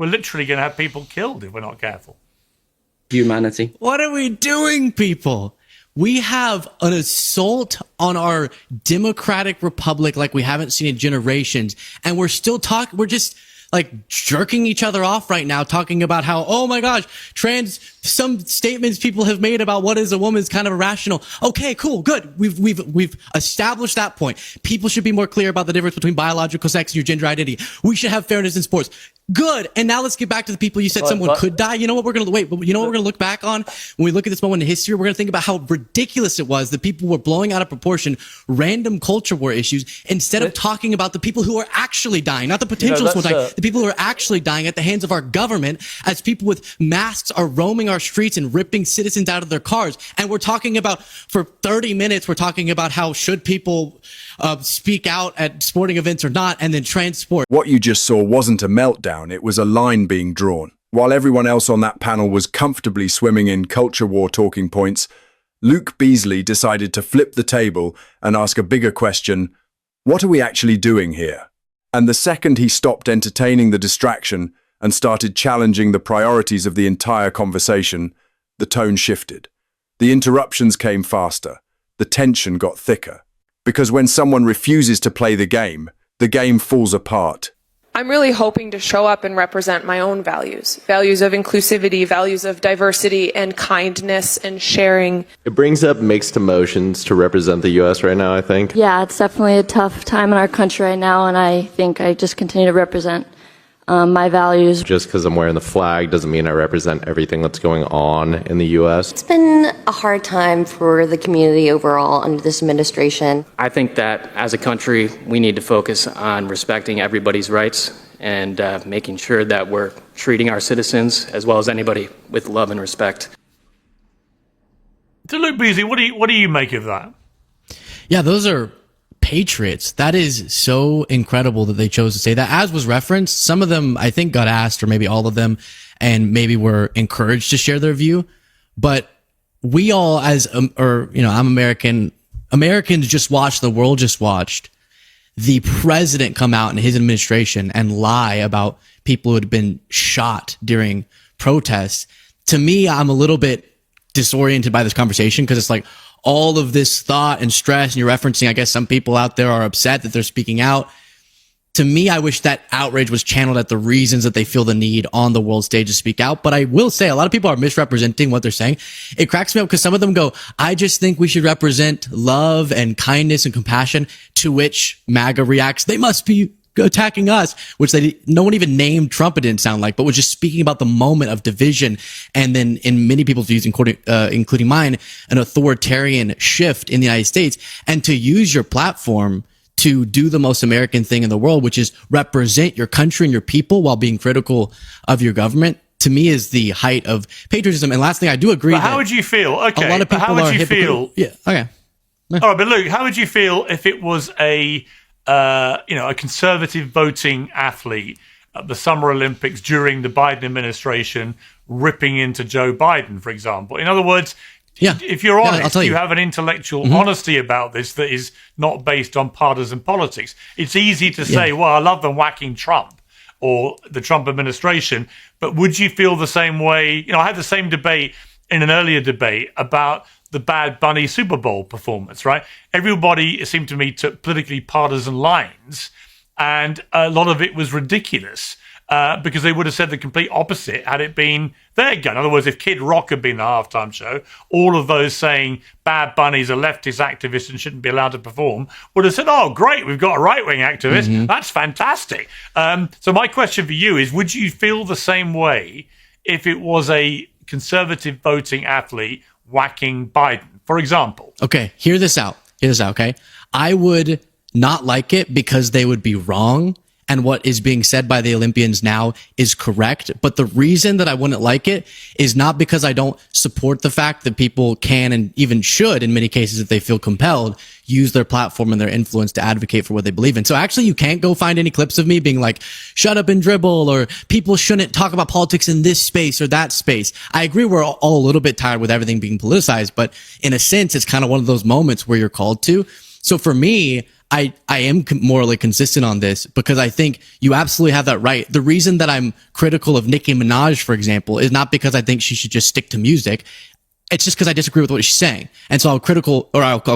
we're literally going to have people killed if we're not careful. Humanity. What are we doing, people? We have an assault on our democratic republic like we haven't seen in generations. And we're still talking, we're just like jerking each other off right now, talking about how, oh my gosh, some statements people have made about what is a woman is kind of irrational. Okay, cool, good. We've established that point. People should be more clear about the difference between biological sex and your gender identity. We should have fairness in sports. Good. And now let's get back to the people you said someone could die. You know what we're going to wait, but you know what we're going to look back on when we look at this moment in history? We're going to think about how ridiculous it was that people were blowing out of proportion random culture war issues instead of talking about the people who are actually dying, not the potentials who are dying, the people who are actually dying at the hands of our government as people with masks are roaming our streets and ripping citizens out of their cars. And we're talking about, for 30 minutes, we're talking about how should people speak out at sporting events or not, and then transport. What you just saw wasn't a meltdown, it was a line being drawn. While everyone else on that panel was comfortably swimming in culture war talking points, Luke Beasley decided to flip the table and ask a bigger question: what are we actually doing here? And the second he stopped entertaining the distraction and started challenging the priorities of the entire conversation, the tone shifted. The interruptions came faster. The tension got thicker. Because when someone refuses to play the game falls apart. I'm really hoping to show up and represent my own values of inclusivity, values of diversity and kindness and sharing. It brings up mixed emotions to represent the U.S. right now, I think. Yeah, it's definitely a tough time in our country right now, and I think I just continue to represent my values. Just because I'm wearing the flag doesn't mean I represent everything that's going on in the U.S. It's been a hard time for the community overall under this administration. I think that as a country, we need to focus on respecting everybody's rights and making sure that we're treating our citizens as well as anybody with love and respect. So Luke Beasley, what do you make of that? Yeah, those are patriots. That is so incredible that they chose to say that. As was referenced, some of them I think got asked, or maybe all of them, and maybe were encouraged to share their view. But we all, I'm American. Americans just watched, the world just watched the president come out in his administration and lie about people who had been shot during protests. To me, I'm a little bit disoriented by this conversation because it's like, all of this thought and stress, and you're referencing, I guess some people out there are upset that they're speaking out. To me, I wish that outrage was channeled at the reasons that they feel the need on the world stage to speak out. But I will say a lot of people are misrepresenting what they're saying. It cracks me up because some of them go, I just think we should represent love and kindness and compassion, to which MAGA reacts, they must be attacking us, which no one even named Trump, it didn't sound like, but was just speaking about the moment of division. And then in many people's views, including mine, an authoritarian shift in the United States. And to use your platform to do the most American thing in the world, which is represent your country and your people while being critical of your government, to me is the height of patriotism. And last thing, I do agree. But how would you feel? Okay, a lot of people how would you feel? Yeah. Okay. All right, but Luke, how would you feel if it was a conservative voting athlete at the Summer Olympics during the Biden administration ripping into Joe Biden, for example? In other words, if you're honest, you have an intellectual honesty about this that is not based on partisan politics. It's easy to say, well, I love them whacking Trump or the Trump administration, but would you feel the same way? I had the same debate in an earlier debate about the Bad Bunny Super Bowl performance, right? Everybody, it seemed to me, took politically partisan lines, and a lot of it was ridiculous because they would have said the complete opposite had it been their gun. In other words, if Kid Rock had been the halftime show, all of those saying Bad Bunny's a leftist activist and shouldn't be allowed to perform would have said, oh, great, we've got a right-wing activist. That's fantastic. So my question for you is, would you feel the same way if it was a conservative voting athlete whacking Biden, for example? Okay, hear this out, okay? I would not like it because they would be wrong, and what is being said by the Olympians now is correct. But the reason that I wouldn't like it is not because I don't support the fact that people can and even should, in many cases, if they feel compelled, use their platform and their influence to advocate for what they believe in. So actually, you can't go find any clips of me being like, shut up and dribble, or people shouldn't talk about politics in this space or that space. I agree we're all a little bit tired with everything being politicized, but in a sense, it's kind of one of those moments where you're called to. So for me, I am morally consistent on this because I think you absolutely have that right. The reason that I'm critical of Nicki Minaj, for example, is not because I think she should just stick to music. It's just because I disagree with what she's saying. And so I'll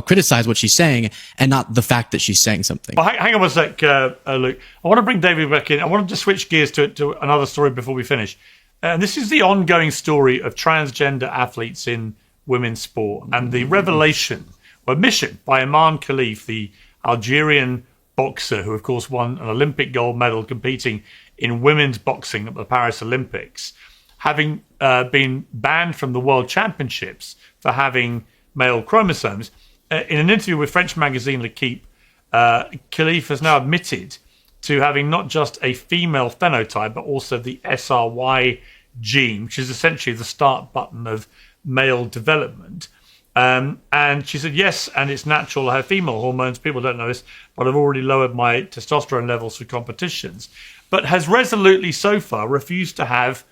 criticize what she's saying and not the fact that she's saying something. Well, hang on one sec, Luke. I want to bring David back in. I wanted to switch gears to another story before we finish. This is the ongoing story of transgender athletes in women's sport and the revelation or admission by Iman Khalif, the Algerian boxer who, of course, won an Olympic gold medal competing in women's boxing at the Paris Olympics, having been banned from the World Championships for having male chromosomes. In an interview with French magazine L'Equipe, Khalif has now admitted to having not just a female phenotype, but also the SRY gene, which is essentially the start button of male development. And she said, yes, and it's natural. I have female hormones. People don't know this, but I've already lowered my testosterone levels for competitions. But has resolutely so far refused to have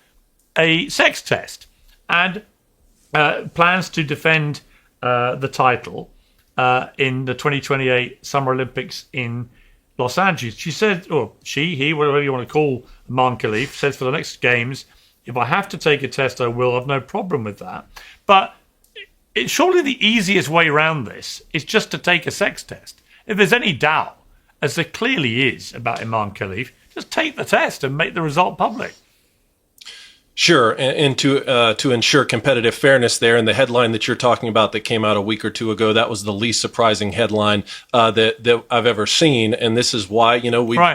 a sex test and plans to defend the title in the 2028 Summer Olympics in Los Angeles. She said, or he, whatever you want to call Iman Khalif, says for the next games, if I have to take a test, I will. I've no problem with that. But it's surely the easiest way around this is just to take a sex test. If there's any doubt, as there clearly is about Iman Khalif, just take the test and make the result public. Sure, and to ensure competitive fairness there, and the headline that you're talking about that came out a week or two ago, that was the least surprising headline that I've ever seen, and this is why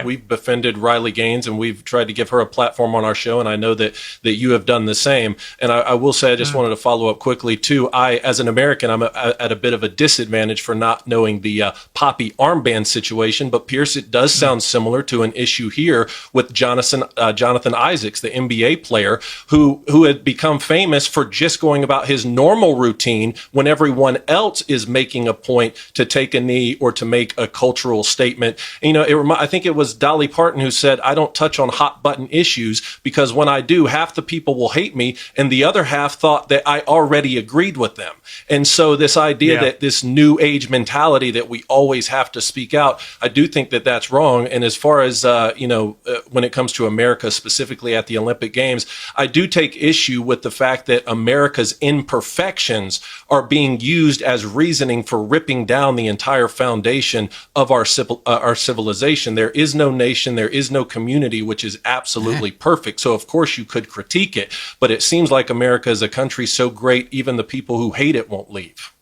we've defended Riley Gaines and we've tried to give her a platform on our show, and I know that you have done the same. And I will say, I just wanted to follow up quickly too. I, as an American, I'm at a bit of a disadvantage for not knowing the poppy armband situation, but Pierce, it does sound similar to an issue here with Jonathan Isaacs, the NBA player, who had become famous for just going about his normal routine when everyone else is making a point to take a knee or to make a cultural statement. And, I think it was Dolly Parton who said, I don't touch on hot button issues because when I do, half the people will hate me and the other half thought that I already agreed with them. And so this idea that this new age mentality that we always have to speak out, I do think that that's wrong. And as far as, when it comes to America, specifically at the Olympic Games, I do take issue with the fact that America's imperfections are being used as reasoning for ripping down the entire foundation of our civilization. There is no nation, there is no community which is absolutely perfect. So of course you could critique it, but it seems like America is a country so great, even the people who hate it won't leave.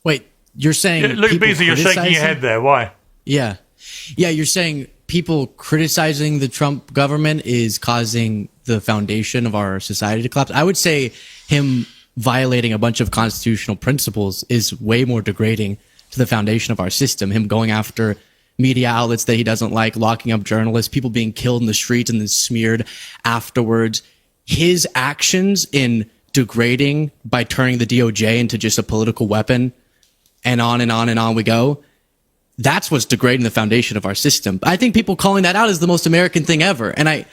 Wait, you're saying Luke Beasley, you're shaking your head there. Why? Yeah, you're saying people criticizing the Trump government is causing the foundation of our society to collapse. I would say him violating a bunch of constitutional principles is way more degrading to the foundation of our system. Him going after media outlets that he doesn't like, locking up journalists, people being killed in the streets and then smeared afterwards. His actions in degrading by turning the DOJ into just a political weapon and on and on and on we go. That's what's degrading the foundation of our system. I think people calling that out is the most American thing ever. And I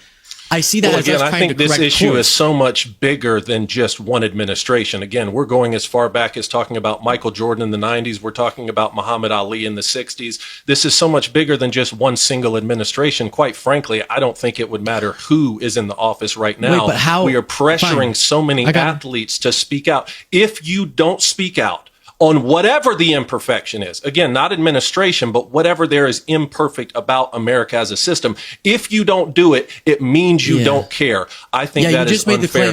see that as us trying to correct course. I think this issue is so much bigger than just one administration. Again, we're going as far back as talking about Michael Jordan in the 90s. We're talking about Muhammad Ali in the 60s. This is so much bigger than just one single administration. Quite frankly, I don't think it would matter who is in the office right now. Wait, but how? We are pressuring so many athletes to speak out. If you don't speak out on whatever the imperfection is, again, not administration, but whatever there is imperfect about America as a system, if you don't do it, it means you don't care. I think that is unfair.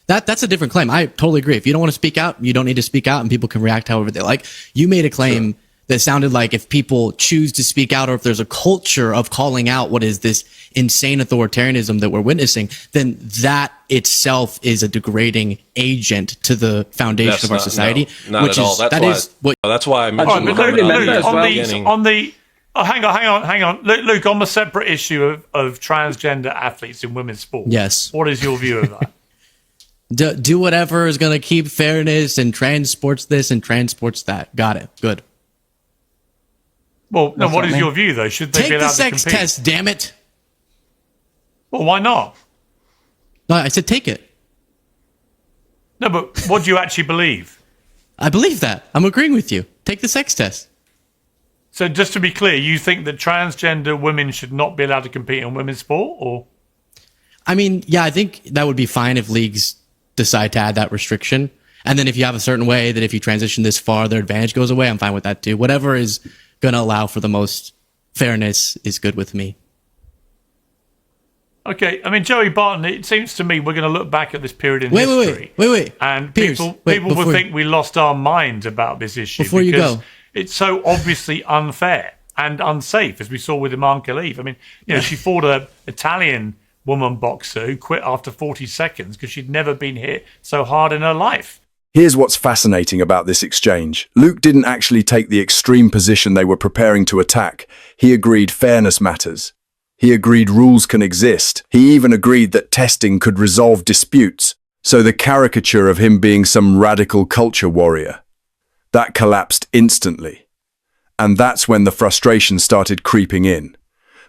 That's a different claim. I totally agree. If you don't want to speak out, you don't need to speak out, and people can react however they like. You made a claim that sounded like if people choose to speak out, or if there's a culture of calling out what is this insane authoritarianism that we're witnessing, then that itself is a degrading agent to the foundation of our society. Not at all. That's why I mentioned hang on. Luke, on the separate issue of transgender athletes in women's sport. Yes. What is your view of that? Do whatever is going to keep fairness and transports this and transports that. Got it. Good. Well, no, what is your view, though? Should they be allowed to compete? Take the sex test, damn it. Well, why not? No, I said take it. No, but what do you actually believe? I believe that. I'm agreeing with you. Take the sex test. So just to be clear, you think that transgender women should not be allowed to compete in women's sport, or? I mean, yeah, I think that would be fine if leagues decide to add that restriction. And then if you have a certain way that if you transition this far, their advantage goes away, I'm fine with that too. Whatever is going to allow for the most fairness is good with me. Okay, I mean, Joey Barton, it seems to me we're going to look back at this period in history. Wait. And Piers, people will think we lost our minds about this issue. Before you go. It's so obviously unfair and unsafe, as we saw with Iman Khalif. I mean, she fought an Italian woman boxer who quit after 40 seconds because she'd never been hit so hard in her life. Here's what's fascinating about this exchange. Luke didn't actually take the extreme position they were preparing to attack. He agreed fairness matters. He agreed rules can exist. He even agreed that testing could resolve disputes. So the caricature of him being some radical culture warrior, that collapsed instantly. And that's when the frustration started creeping in.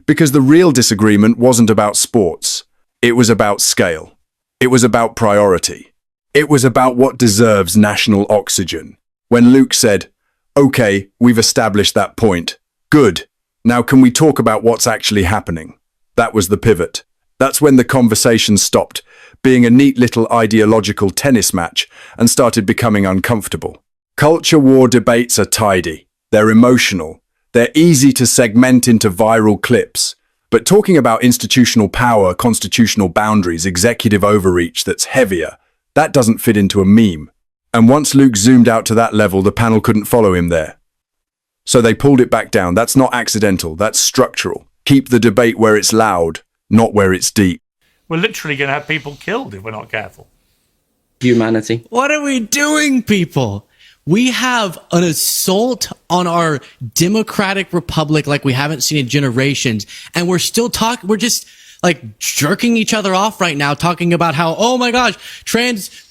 Because the real disagreement wasn't about sports. It was about scale. It was about priority. It was about what deserves national oxygen. When Luke said, "Okay, we've established that point. Good. Now can we talk about what's actually happening?" That was the pivot. That's when the conversation stopped being a neat little ideological tennis match and started becoming uncomfortable. Culture war debates are tidy. They're emotional. They're easy to segment into viral clips. But talking about institutional power, constitutional boundaries, executive overreach that's heavier, that doesn't fit into a meme. And once Luke zoomed out to that level, the panel couldn't follow him there. So they pulled it back down. That's not accidental. That's structural. Keep the debate where it's loud, not where it's deep. We're literally going to have people killed if we're not careful. Humanity. What are we doing, people? We have an assault on our democratic republic like we haven't seen in generations. And we're still talking, we're just like jerking each other off right now, talking about how, oh my gosh,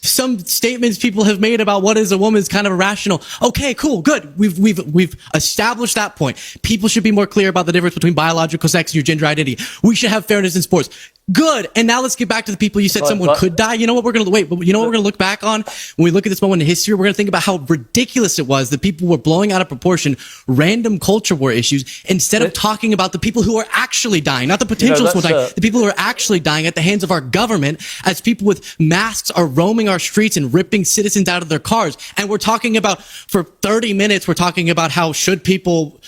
some statements people have made about what is a woman is kind of irrational. Okay, cool, good. We've established that point. People should be more clear about the difference between biological sex and your gender identity. We should have fairness in sports. Good. And now let's get back to the people you said someone could die. You know what we're going to wait, but you know what we're going to look back on when we look at this moment in history? We're going to think about how ridiculous it was that people were blowing out of proportion random culture war issues instead of talking about the people who are actually dying, not the potential dying, the people who are actually dying at the hands of our government as people with masks are roaming our streets and ripping citizens out of their cars. And we're talking about, for 30 minutes, we're talking about how should people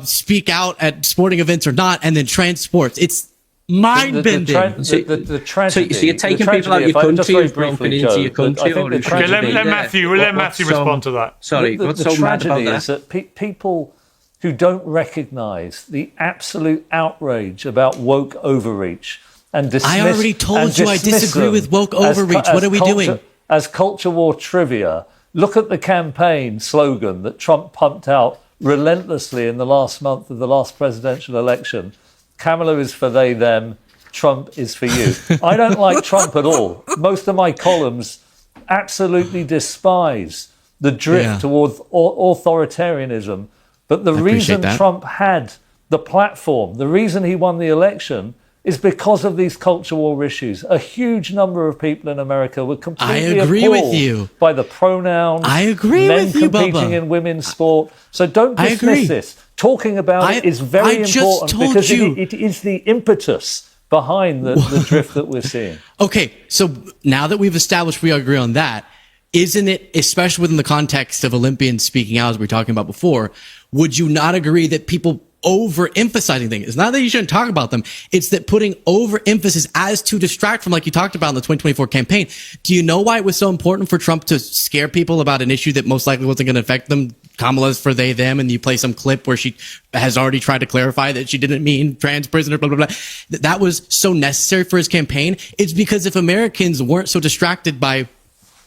speak out at sporting events or not, and then trans sports. It's mind-bending. So you're taking people out of your country who've broken into your country? Okay, let Matthew respond to that. Sorry, what's so mad about that? Is that people who don't recognise the absolute outrage about woke overreach and dismiss. I already told you I disagree with woke overreach. What are we doing? As culture war trivia, look at the campaign slogan that Trump pumped out relentlessly in the last month of the last presidential election. Kamala is for they, them. Trump is for you. I don't like Trump at all. Most of my columns absolutely despise the drift towards authoritarianism. But the reason Trump had the platform, the reason he won the election, is because of these culture war issues. A huge number of people in America were completely appalled by the pronouns, men competing in women's sport. So don't dismiss this. Talking about it is very important because it is the impetus behind the drift that we're seeing. Okay, so now that we've established we agree on that, isn't it, especially within the context of Olympians speaking out, as we were talking about before, would you not agree that people overemphasizing things? It's not that you shouldn't talk about them. It's that putting overemphasis as to distract from, like you talked about in the 2024 campaign. Do you know why it was so important for Trump to scare people about an issue that most likely wasn't going to affect them? Kamala's for they, them, and you play some clip where she has already tried to clarify that she didn't mean trans prisoner, blah, blah, blah. That was so necessary for his campaign. It's because if Americans weren't so distracted by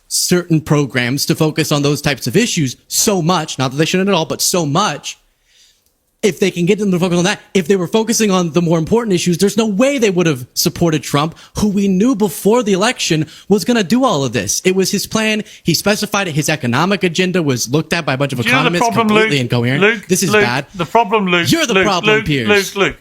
certain programs to focus on those types of issues so much, not that they shouldn't at all, but so much, if they can get them to focus on that, if they were focusing on the more important issues, there's no way they would have supported Trump, who we knew before the election was going to do all of this. It was his plan. He specified it. His economic agenda was looked at by a bunch of economists, completely incoherent. Luke, this is bad. The problem, Luke. You're the problem, Piers. Luke.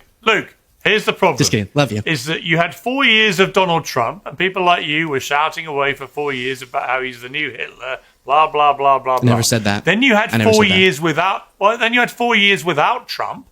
Here's the problem. Just kidding. Love you. Is that you had 4 years of Donald Trump, and people like you were shouting away for 4 years about how he's the new Hitler, blah, blah, blah, blah, blah. Never said that. Then you had I never 4 said that. years without, well, then you had 4 years without Trump.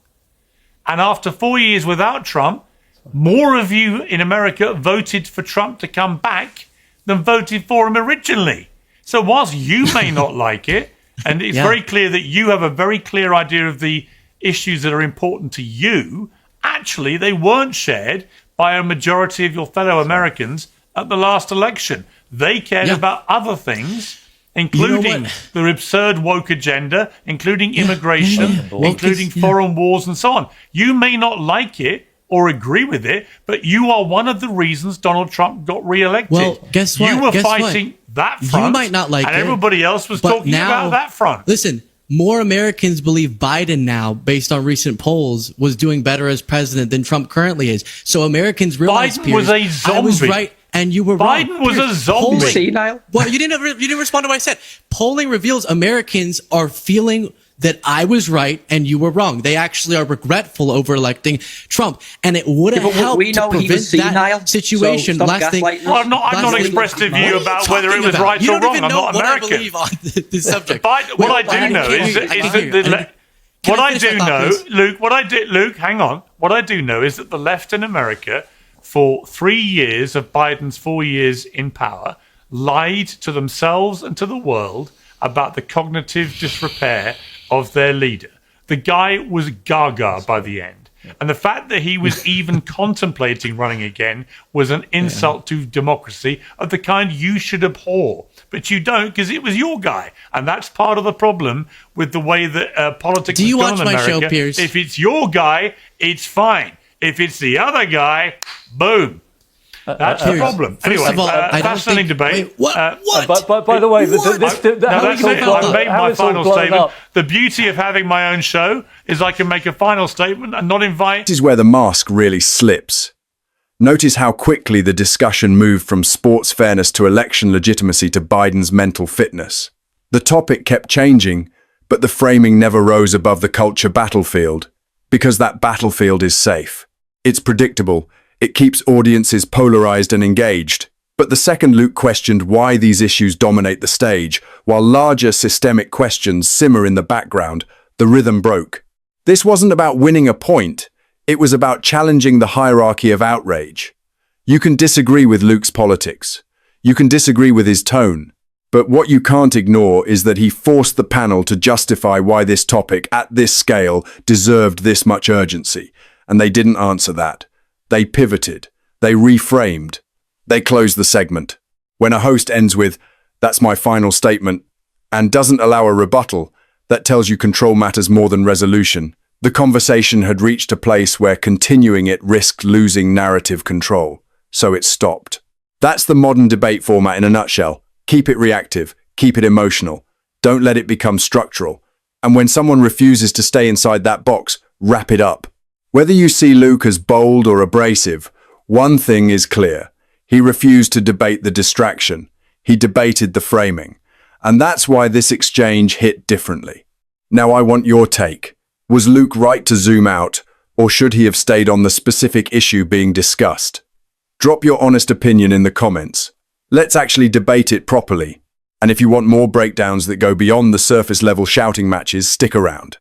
And after 4 years without Trump, more of you in America voted for Trump to come back than voted for him originally. So whilst you may not like it, and it's very clear that you have a very clear idea of the issues that are important to you, actually they weren't shared by a majority of your fellow Americans at the last election. They cared about other things, including the absurd woke agenda, including immigration, including foreign wars and so on. You may not like it or agree with it, but you are one of the reasons Donald Trump got reelected. Well, guess what? You were Guess fighting that front, you might not like and it, everybody else was but talking about that front. Listen, more Americans believe Biden now, based on recent polls, was doing better as president than Trump currently is. So Americans realize, Biden was a zombie. I was right, and you were wrong. Biden was Piers, a zombie. Senile. Well, you didn't respond to what I said. Polling reveals Americans are feeling that I was right and you were wrong. They actually are regretful over electing Trump, and it would have helped to prevent that situation. So last thing, Well, I'm not expressed a view about whether it was right or wrong. I'm not American. I believe on this subject. What I do know is that what I do know, Luke, hang on. What I do know is that the left in America, for 3 years of Biden's 4 years in power, lied to themselves and to the world about the cognitive disrepair of their leader. The guy was gaga by the end. And the fact that he was even contemplating running again was an insult to democracy of the kind you should abhor. But you don't, because it was your guy. And that's part of the problem with the way that politics is done in America. Do you watch my show, Piers? If it's your guy, it's fine. If it's the other guy, boom. That's the problem. Anyway, fascinating debate. But by the way, I made my final statement. The beauty of having my own show is I can make a final statement and not invite... This is where the mask really slips. Notice how quickly the discussion moved from sports fairness to election legitimacy to Biden's mental fitness. The topic kept changing, but the framing never rose above the culture battlefield, because that battlefield is safe. It's predictable. It keeps audiences polarized and engaged. But the second Luke questioned why these issues dominate the stage, while larger systemic questions simmer in the background, the rhythm broke. This wasn't about winning a point. It was about challenging the hierarchy of outrage. You can disagree with Luke's politics. You can disagree with his tone. But what you can't ignore is that he forced the panel to justify why this topic, at this scale, deserved this much urgency. And they didn't answer that. They pivoted. They reframed. They closed the segment. When a host ends with, "That's my final statement," and doesn't allow a rebuttal, that tells you control matters more than resolution. The conversation had reached a place where continuing it risked losing narrative control. So it stopped. That's the modern debate format in a nutshell. Keep it reactive. Keep it emotional. Don't let it become structural. And when someone refuses to stay inside that box, wrap it up. Whether you see Luke as bold or abrasive, one thing is clear. He refused to debate the distraction. He debated the framing. And that's why this exchange hit differently. Now I want your take. Was Luke right to zoom out, or should he have stayed on the specific issue being discussed? Drop your honest opinion in the comments. Let's actually debate it properly. And if you want more breakdowns that go beyond the surface level shouting matches, stick around.